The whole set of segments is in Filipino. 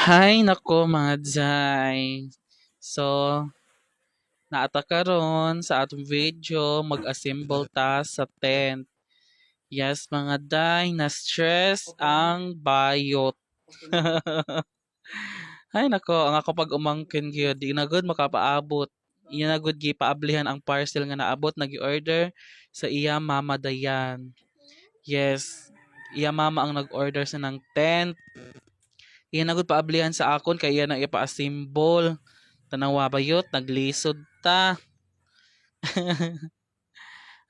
Hay nako mga Jai. So, naata karon sa atong video mag-assemble ta sa tent. Yes mga Day, na-stress ang bayot. Hay nako, ang ako pag umangkin gyud, di na gud makapaabot. Iya na gud gipaablihan ang parcel nga naabot nag-order sa iya mama Dayan. Yes, iya mama ang nag-order sa ng tent. Iya na gud paablihan sa akon kay iya na ipa-assemble. Tanawa bayot, naglisod ta.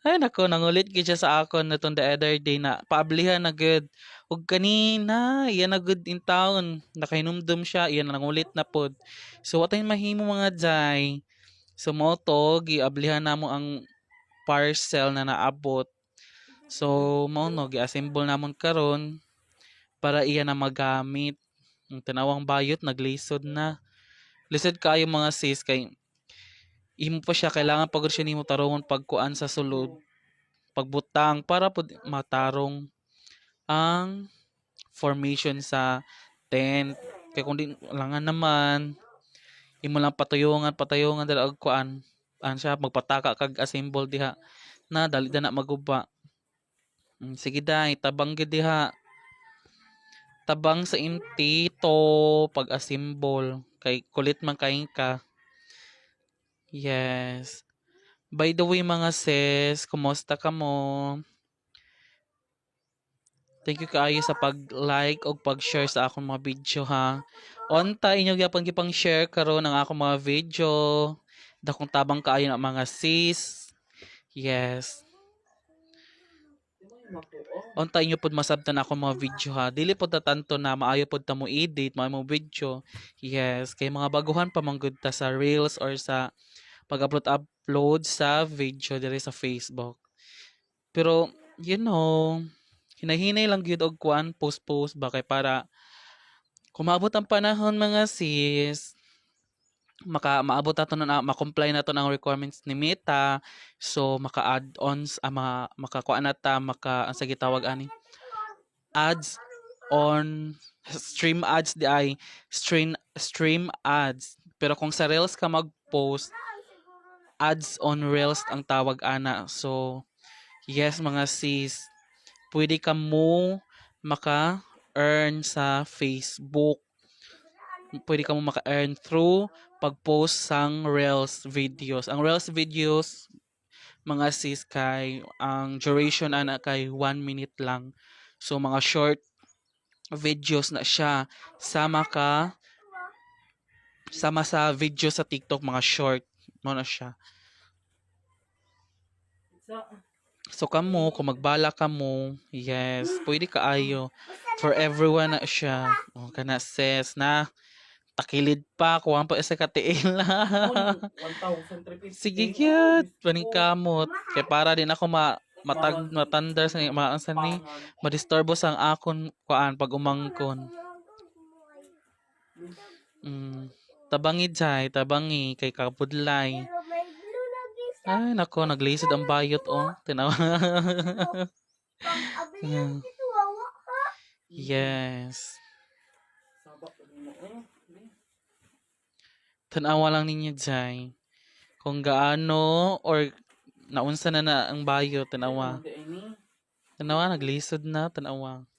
Ay nako, nangulit gid siya sa akon natong the other day na paablihan na gud. Ug kanina, iya na gud in town. Nakahinumdum siya, iya na nangulit na pod. So what mahimo mga Jai? So mo to, giablihan namo ang parcel na naabot. So mo no, gi-assemble namon karon para iya na magamit. Ang tinawang bayot naglisod na. Lisod kayo mga sis kay imo pa siya kailangan pagod siya nimo tarungon pagkuan sa sulod pagbutang para pud matarong ang formation sa tent kay kung di langan naman imo lang patayongan dala og kuan siya magpataka kag assemble diha na dali na maguba. Sige day tabang gid diha tabang sa imtito pag assemble kay kulit man kain ka. Yes. By the way mga sis, kumusta ka mo? Thank you kaayo sa pag-like o pag-share sa akong mga video ha. Onta inyo gyapon gipang share karon ang akong mga video. Dakong tabang kaayo na mga sis. Yes. Onta inyo pud masabtan akong mga video ha. Dili pod ta tanto na maayo pod ta mo edit, maayo mo video. Yes, kay mga baguhan pa man gud ta sa Reels or sa pag-upload sa video diri sa Facebook. Pero hinahinay lang gyud og kuan post ba kay para kumabot ang panahon mga sis maabot nato na ma-comply nato ang requirements ni Meta so maka-add-ons makakuan na ta ang sa gitawag ani ads on stream ads di ay stream ads pero kung sa Reels ka mag-post ads on Reels ang tawag ana. So yes mga sis, pwede ka mo maka-earn sa Facebook. Pwede ka mo maka-earn through pag-post sang Reels videos. Ang Reels videos mga sis kay ang duration ana kay 1 minute lang. So mga short videos na siya sama sa video sa TikTok mga short mo na siya. So kamo, kung magbala ka mo, yes, pwede kaayo. For everyone na siya. O, kana sis na, takilid pa, kuha pa isa katiil na. Sige gyud, paning kamot. Kay para din ako matanda sa maansan ni, madisturbo sang akon kuan pag umangkon. Tabangi Jai, tabangi kay kapudlay. Ay, nako, naglisod ang bayot, oh. Tinawa. Yes. Tanawa lang ninyo, Jai. Kung gaano, or naunsa na ang bayot, tanawa. Tanawa, naglisod na, tanawa.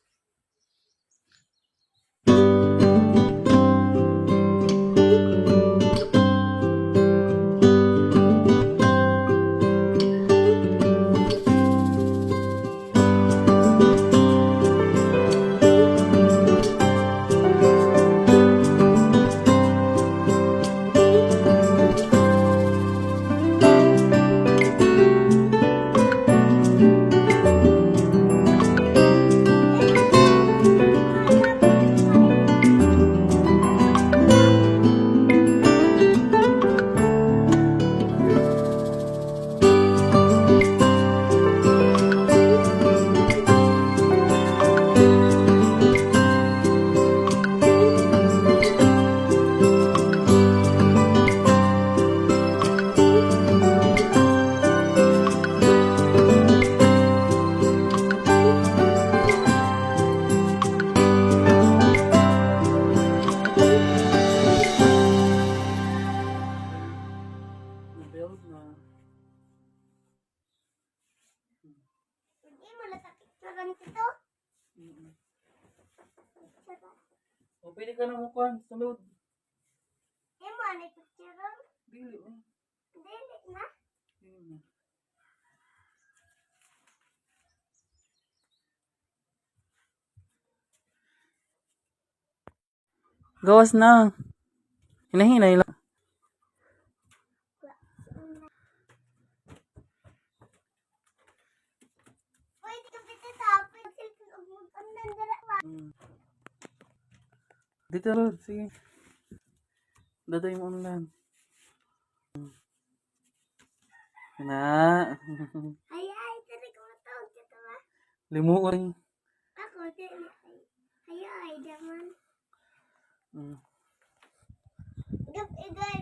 O, pwede ka na mo kuhan. Sunod. Imo ni picture. Dili, oh. Dili na. Dili na. Gawas na. Hinahinay lang. Pwede ka pita tapin. Cellphone og mag-online dala pa. Dito, Rod. Sige. Daday mo online. Na. Ay, ay, tari ko matawag ka to ba? Limo rin. Ako, dili. Ay, ay, daman. Mm. Gap, igay,